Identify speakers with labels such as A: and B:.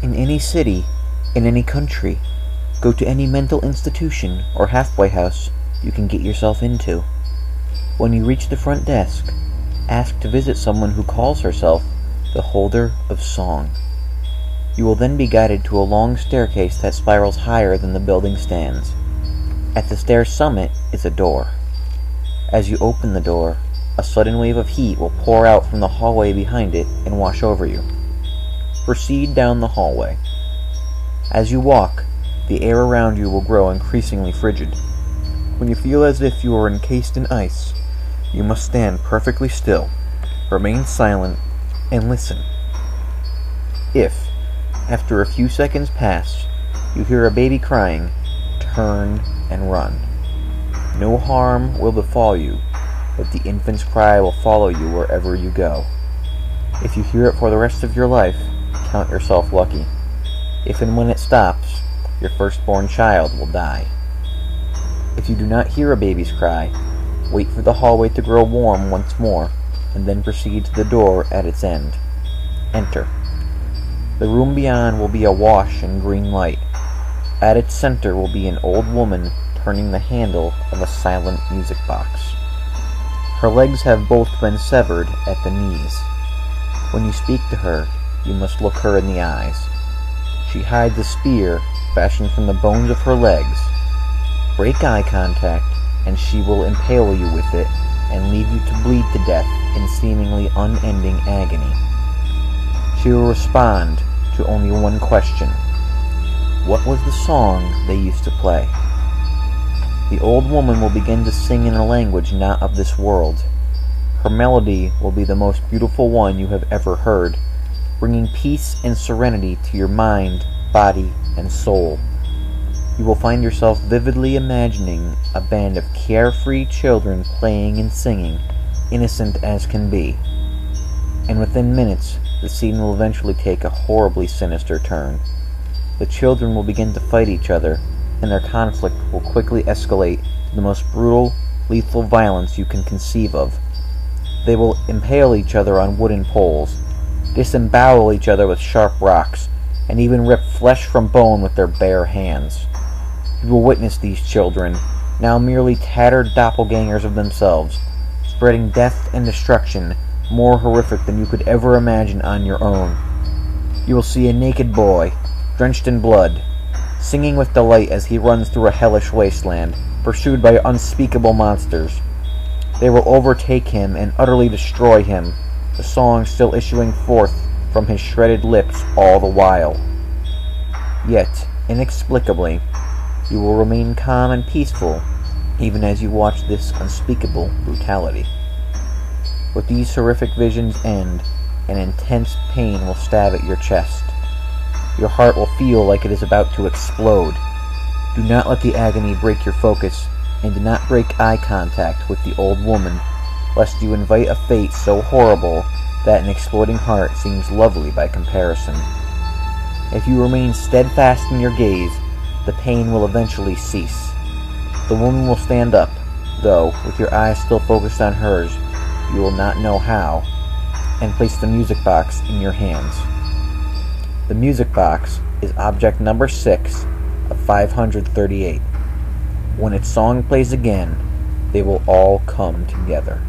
A: In any city, in any country, go to any mental institution or halfway house you can get yourself into. When you reach the front desk, ask to visit someone who calls herself the Holder of Song. You will then be guided to a long staircase that spirals higher than the building stands. At the stair's summit is a door. As you open the door, a sudden wave of heat will pour out from the hallway behind it and wash over you. Proceed down the hallway. As you walk, the air around you will grow increasingly frigid. When you feel as if you are encased in ice, you must stand perfectly still, remain silent, and listen. If, after a few seconds pass, you hear a baby crying, turn and run. No harm will befall you, but the infant's cry will follow you wherever you go. If you hear it for the rest of your life, count yourself lucky. If and when it stops, your firstborn child will die. If you do not hear a baby's cry, wait for the hallway to grow warm once more, and then proceed to the door at its end. Enter. The room beyond will be awash in green light. At its center will be an old woman turning the handle of a silent music box. Her legs have both been severed at the knees. When you speak to her, you must look her in the eyes. She hides a spear fashioned from the bones of her legs. Break eye contact, and she will impale you with it and leave you to bleed to death in seemingly unending agony. She will respond to only one question. What was the song they used to play? The old woman will begin to sing in a language not of this world. Her melody will be the most beautiful one you have ever heard, bringing peace and serenity to your mind, body, and soul. You will find yourself vividly imagining a band of carefree children playing and singing, innocent as can be. And within minutes, the scene will eventually take a horribly sinister turn. The children will begin to fight each other, and their conflict will quickly escalate to the most brutal, lethal violence you can conceive of. They will impale each other on wooden poles, disembowel each other with sharp rocks, and even rip flesh from bone with their bare hands. You will witness these children, now merely tattered doppelgangers of themselves, spreading death and destruction more horrific than you could ever imagine on your own. You will see a naked boy, drenched in blood, singing with delight as he runs through a hellish wasteland, pursued by unspeakable monsters. They will overtake him and utterly destroy him, the song still issuing forth from his shredded lips all the while. Yet, inexplicably, you will remain calm and peaceful, even as you watch this unspeakable brutality. With these horrific visions end, an intense pain will stab at your chest. Your heart will feel like it is about to explode. Do not let the agony break your focus, and do not break eye contact with the old woman, lest you invite a fate so horrible that an exploding heart seems lovely by comparison. If you remain steadfast in your gaze, the pain will eventually cease. The woman will stand up, though, with your eyes still focused on hers, you will not know how, and place the music box in your hands. The music box is object number 6 of 538. When its song plays again, they will all come together.